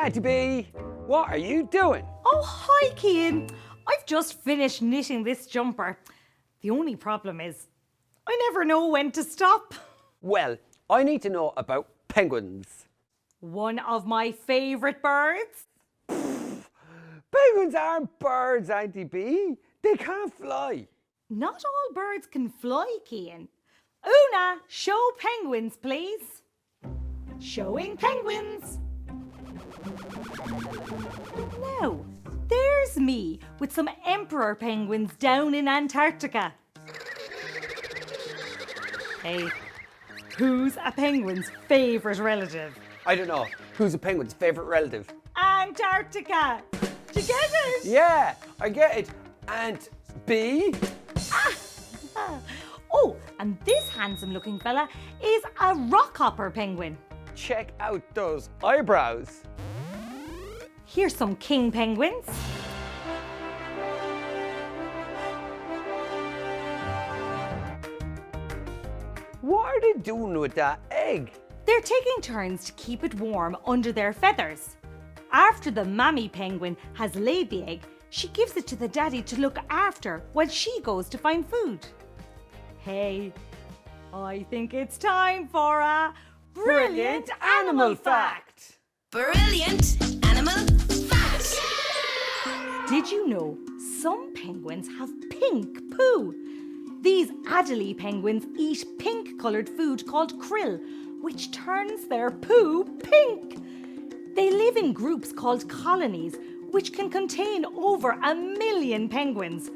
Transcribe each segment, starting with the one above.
Auntie B. What are you doing? Oh, hi, Cian. I've just finished knitting this jumper. The only problem is, I never know when to stop. Well, I need to know about penguins. One of my favourite birds. Penguins aren't birds, Auntie B. They can't fly. Not all birds can fly, Cian. Una, show penguins, please. Showing penguins. Now, there's me with some emperor penguins down in Antarctica. Hey, who's a penguin's favourite relative? I don't know. Who's a penguin's favourite relative? Antarctica. Do you get it? Yeah, I get it. Aunt B. Oh, and this handsome looking fella is a rockhopper penguin. Check out those eyebrows. Here's some king penguins. What are they doing with that egg? They're taking turns to keep it warm under their feathers. After the mammy penguin has laid the egg, she gives it to the daddy to look after while she goes to find food. Hey, I think it's time for a brilliant animal fact. Brilliant animal fact. Did you know some penguins have pink poo? These Adelie penguins eat pink-coloured food called krill, which turns their poo pink. They live in groups called colonies, which can contain over 1 million penguins.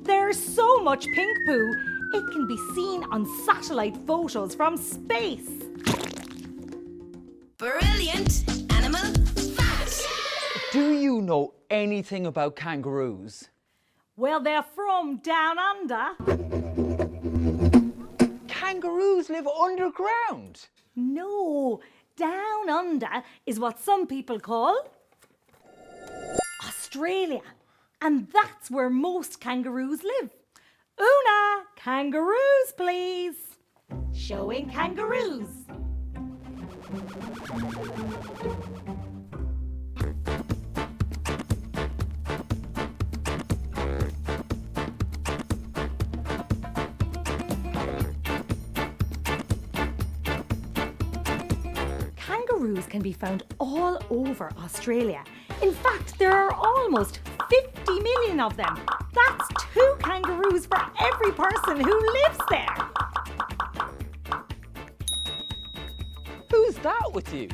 There's so much pink poo, it can be seen on satellite photos from space. Brilliant animal fact. Do you know anything about kangaroos? Well, they're from down under. Kangaroos live underground. No, down under is what some people call Australia. And that's where most kangaroos live. Una, kangaroos, please. Showing kangaroos. Kangaroos can be found all over Australia. In fact, there are almost 50 million of them. That's 2 kangaroos for every person who lives there. Who's that with you?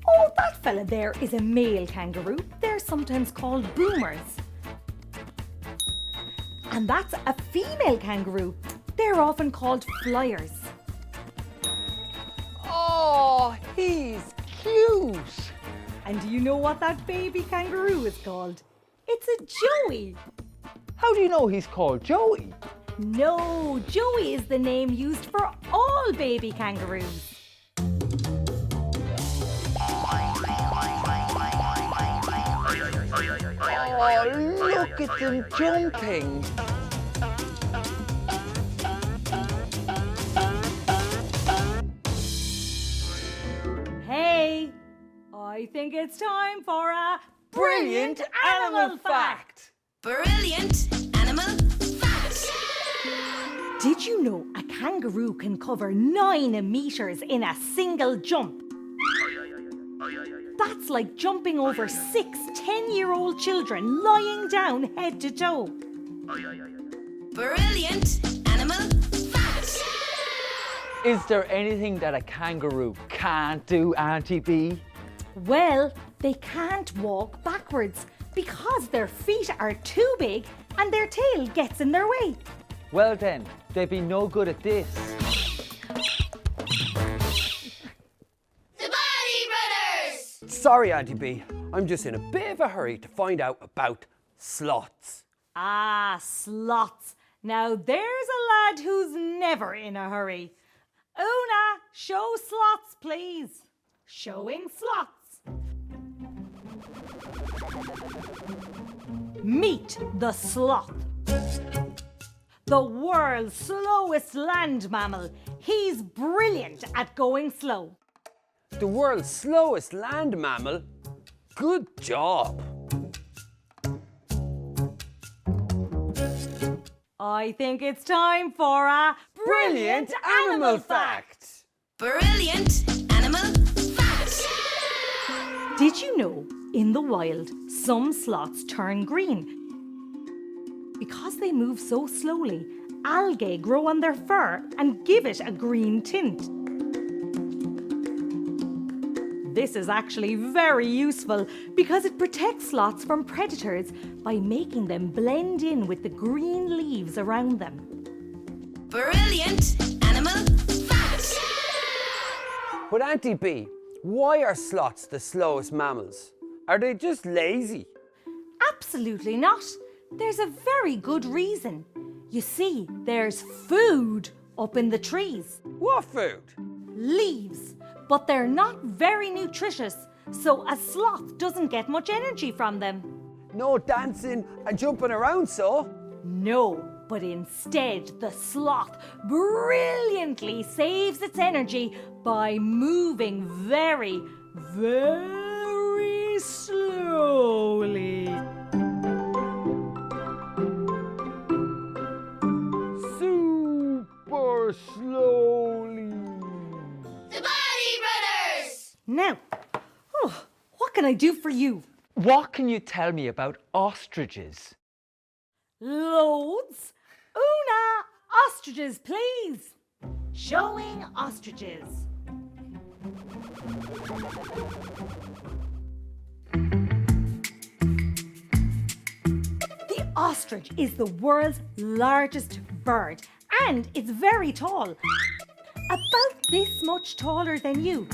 Oh, that fella there is a male kangaroo. They're sometimes called boomers. And that's a female kangaroo. They're often called flyers. Oh, he's cute. And do you know what that baby kangaroo is called? It's a joey. How do you know he's called Joey? No, joey is the name used for all baby kangaroos. Oh, look at them jumping. Hey, I think it's time for a brilliant animal fact. Brilliant animal fact. Did you know a kangaroo can cover 9 meters in a single jump? That's like jumping over 6 10-year-old children lying down head to toe. Brilliant animal fact. Is there anything that a kangaroo can't do, Auntie B? Well, they can't walk backwards because their feet are too big and their tail gets in their way. Well then, they'd be no good at this. The Body Brothers. Sorry, Auntie B. I'm just in a bit of a hurry to find out about sloths. Ah, sloths. Now there's a lad who's never in a hurry. Una, show sloths, please. Showing sloths. Meet the sloth. The world's slowest land mammal. He's brilliant at going slow. The world's slowest land mammal? Good job. I think it's time for a Brilliant animal fact. Brilliant animal fact. Did you know, in the wild, some sloths turn green? Because they move so slowly, algae grow on their fur and give it a green tint. This is actually very useful because it protects sloths from predators by making them blend in with the green leaves around them. Brilliant animal fact. But Auntie B, why are sloths the slowest mammals? Are they just lazy? Absolutely not. There's a very good reason. You see, there's food up in the trees. What food? Leaves. But they're not very nutritious, so a sloth doesn't get much energy from them. No dancing and jumping around, so? No, but instead the sloth brilliantly saves its energy by moving very, very slowly. Super slowly. The Body Brothers. Now, what can I do for you? What can you tell me about ostriches? Loads. Una, ostriches, please. Showing ostriches. The ostrich is the world's largest bird, and it's very tall. About this much taller than you.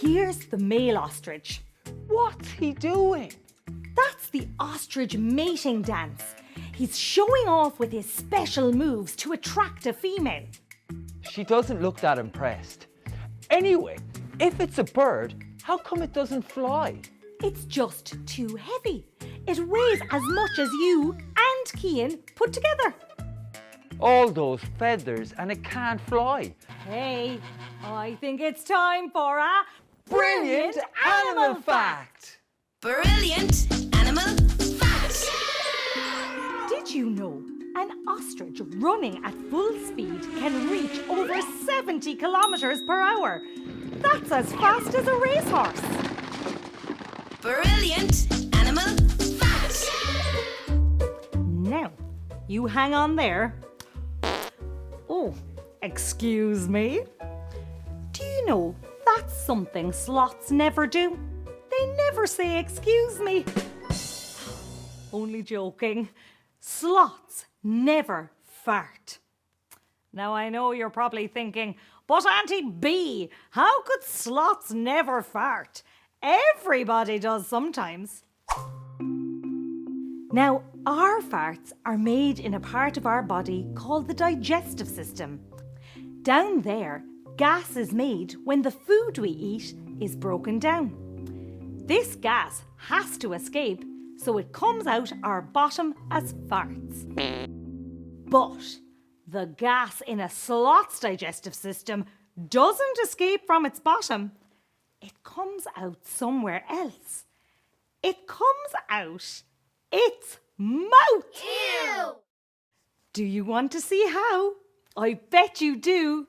Here's the male ostrich. What's he doing? That's the ostrich mating dance. He's showing off with his special moves to attract a female. She doesn't look that impressed. Anyway, if it's a bird, how come it doesn't fly? It's just too heavy. It weighs as much as you and Cian put together. All those feathers and it can't fly. Hey, I think it's time for a Brilliant animal fact! Brilliant animal fact. Did you know an ostrich running at full speed can reach over 70 kilometers per hour? That's as fast as a racehorse. Brilliant animal fact. Now, you hang on there. Oh, excuse me. Do you know that's something sloths never do? They never say excuse me. Only joking. Sloths never fart. Now I know you're probably thinking, but Auntie B, how could sloths never fart? Everybody does sometimes. Now, our farts are made in a part of our body called the digestive system. Down there, gas is made when the food we eat is broken down. This gas has to escape, so it comes out our bottom as farts. But the gas in a sloth's digestive system doesn't escape from its bottom. It comes out somewhere else. It comes out its mouth. Ew. Do you want to see how? I bet you do.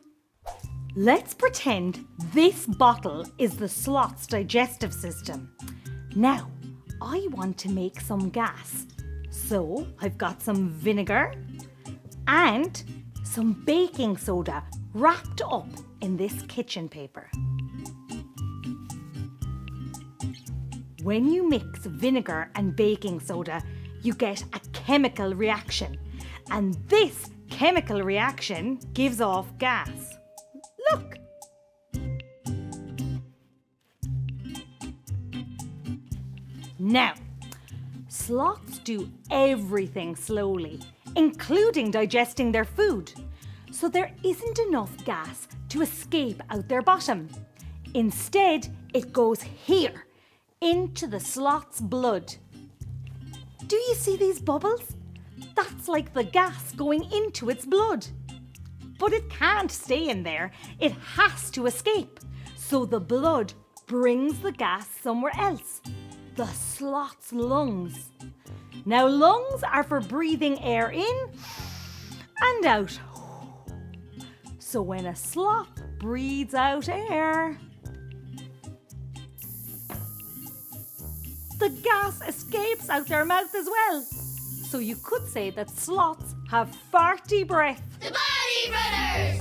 Let's pretend this bottle is the sloth's digestive system. Now, I want to make some gas. So, I've got some vinegar and some baking soda wrapped up in this kitchen paper. When you mix vinegar and baking soda, you get a chemical reaction. And this chemical reaction gives off gas. Look! Now, sloths do everything slowly, including digesting their food. So there isn't enough gas to escape out their bottom. Instead, it goes here, into the sloth's blood. Do you see these bubbles? That's like the gas going into its blood. But it can't stay in there. It has to escape. So the blood brings the gas somewhere else, the sloth's lungs. Now, lungs are for breathing air in and out. So when a sloth breathes out air, the gas escapes out their mouth as well. So you could say that sloths have farty breath. The Body Brothers!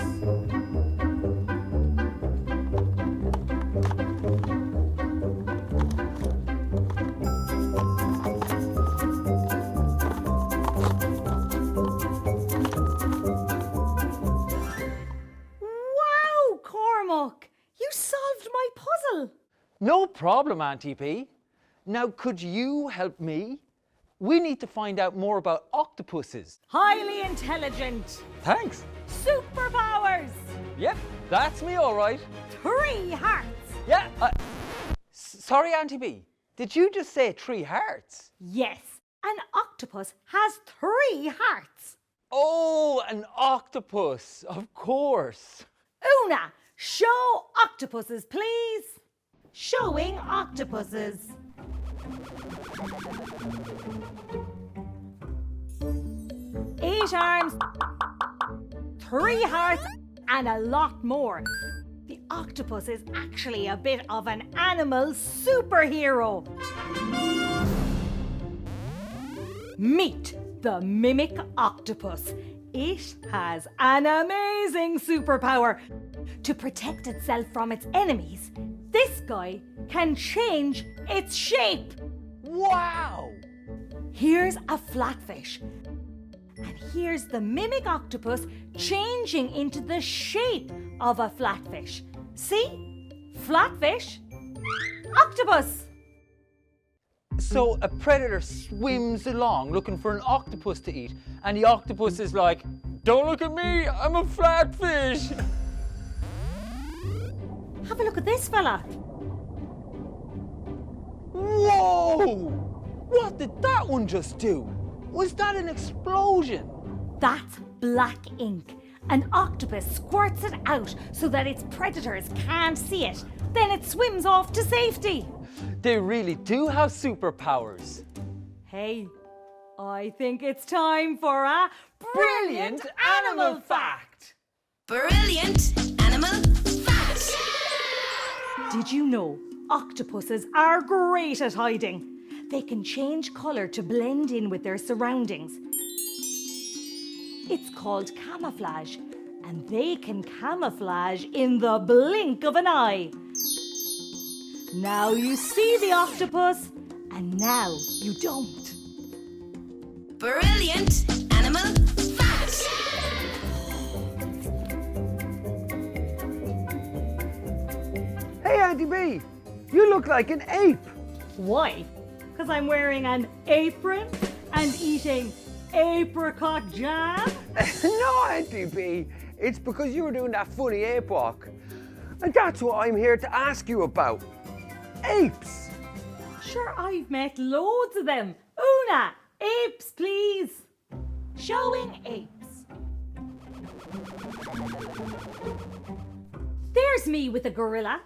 Wow, Cormac! You solved my puzzle. No problem, Auntie B. Now, could you help me? We need to find out more about octopuses. Highly intelligent. Thanks. Superpowers. Yep, that's me all right. 3 hearts. Yeah. Sorry, Auntie B. Did you just say 3 hearts? Yes, an octopus has 3 hearts. Oh, an octopus, of course. Una, show octopuses, please. Showing octopuses. 8 arms, 3 hearts, and a lot more. The octopus is actually a bit of an animal superhero. Meet the mimic octopus. It has an amazing superpower. To protect itself from its enemies, this guy can change its shape. Wow! Here's a flatfish. And here's the mimic octopus changing into the shape of a flatfish. See? Flatfish, octopus. So a predator swims along looking for an octopus to eat, and the octopus is like, "Don't look at me, I'm a flatfish." Have a look at this fella. Whoa! What did that one just do? Was that an explosion? That's black ink. An octopus squirts it out so that its predators can't see it. Then it swims off to safety. They really do have superpowers. Hey, I think it's time for a brilliant animal fact. Brilliant animal fact. Did you know octopuses are great at hiding? They can change colour to blend in with their surroundings. It's called camouflage, and they can camouflage in the blink of an eye. Now you see the octopus, and now you don't. Brilliant animal fact. Hey, Auntie B, you look like an ape. Why? Because I'm wearing an apron and eating apricot jam? No, Auntie B, it's because you were doing that funny ape walk. And that's what I'm here to ask you about. Apes. Sure, I've met loads of them. Una, apes, please. Showing apes. There's me with a gorilla.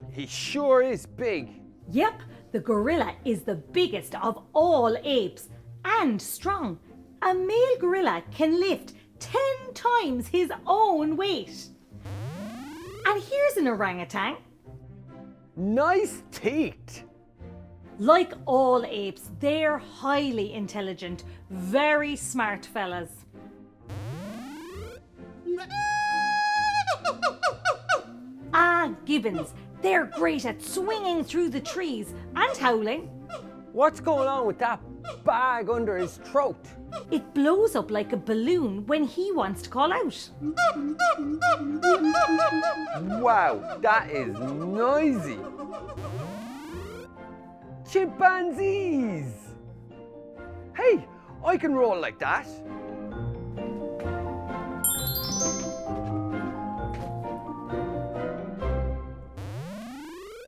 He sure is big. Yep, the gorilla is the biggest of all apes and strong. A male gorilla can lift 10 times his own weight. And here's an orangutan. Nice teeth. Like all apes, they're highly intelligent, very smart fellas. Gibbons. They're great at swinging through the trees and howling. What's going on with that bag under his throat? It blows up like a balloon when he wants to call out. Wow, that is noisy. Chimpanzees. Hey, I can roll like that.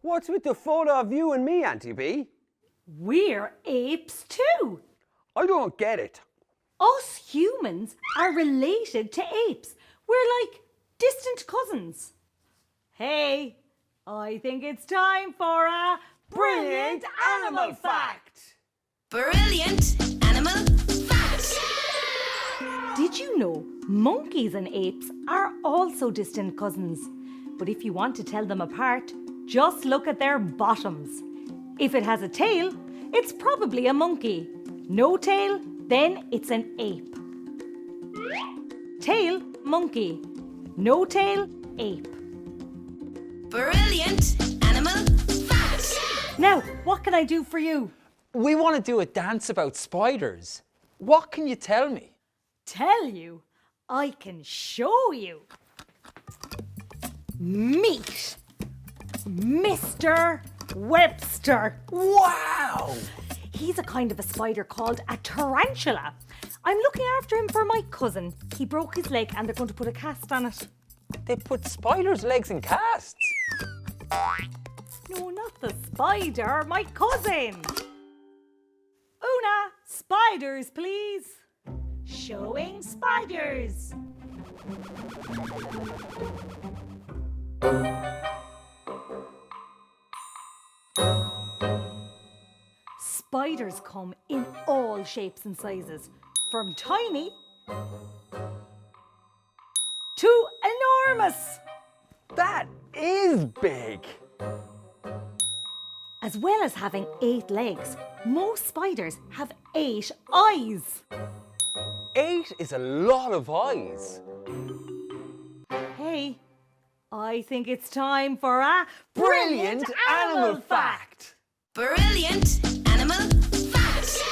What's with the photo of you and me, Auntie B? We're apes too. I don't get it. Us humans are related to apes. We're like distant cousins. Hey, I think it's time for a brilliant animal fact. Brilliant animal fact. Did you know monkeys and apes are also distant cousins? But if you want to tell them apart, just look at their bottoms. If it has a tail, it's probably a monkey. No tail, then it's an ape. Tail, monkey. No tail, ape. Brilliant animal fact. Now, what can I do for you? We want to do a dance about spiders. What can you tell me? Tell you? I can show you. Meet Mr. Webster. Wow! He's a kind of a spider called a tarantula. I'm looking after him for my cousin. He broke his leg and they're going to put a cast on it. They put spiders' legs in casts. No, not the spider, my cousin. Una, spiders, please. Showing spiders. Spiders come in all shapes and sizes, from tiny to enormous. That is big. As well as having 8 legs, most spiders have 8 eyes. 8 is a lot of eyes. Hey, I think it's time for a Brilliant animal fact. Brilliant animal fact.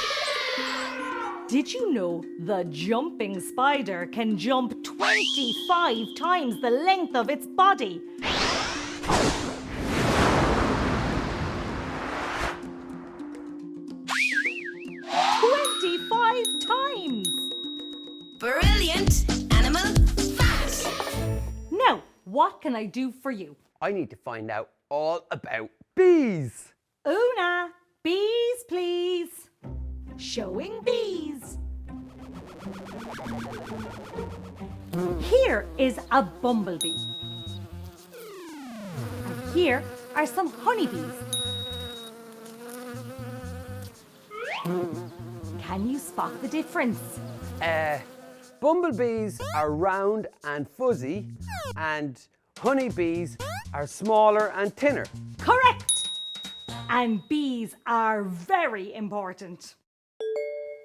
Did you know the jumping spider can jump 25 times the length of its body? Brilliant animal fact. Now, what can I do for you? I need to find out all about bees. Una, bees, please. Showing bees. Here is a bumblebee. And here are some honeybees. Can you spot the difference? Bumblebees are round and fuzzy, and honeybees are smaller and thinner. Correct! And bees are very important.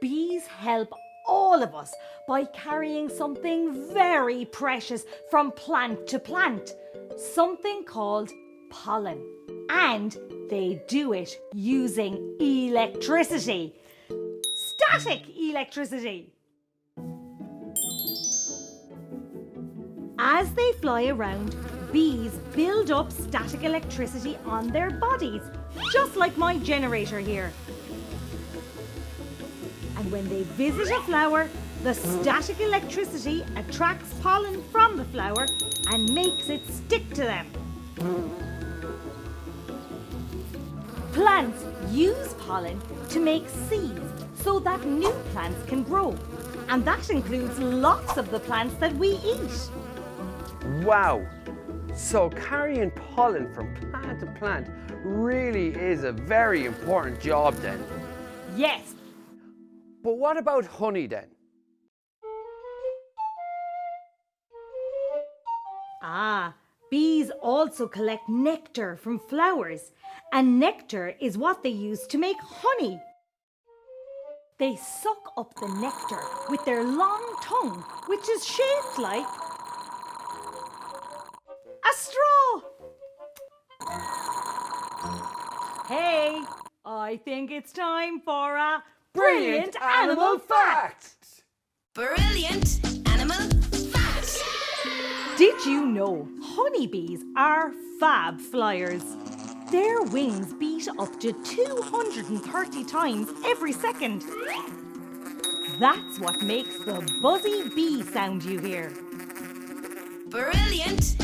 Bees help all of us by carrying something very precious from plant to plant, something called pollen. And they do it using electricity. Static electricity. As they fly around, bees build up static electricity on their bodies, just like my generator here. And when they visit a flower, the static electricity attracts pollen from the flower and makes it stick to them. Plants use pollen to make seeds so that new plants can grow. And that includes lots of the plants that we eat. Wow! So carrying pollen from plant to plant really is a very important job then. Yes. But what about honey then? Bees also collect nectar from flowers, and nectar is what they use to make honey. They suck up the nectar with their long tongue, which is shaped like a straw. Hey, I think it's time for a brilliant animal fact. Brilliant animal fact. Did you know honeybees are fab flyers? Their wings beat up to 230 times every second. That's what makes the buzzy bee sound you hear. Brilliant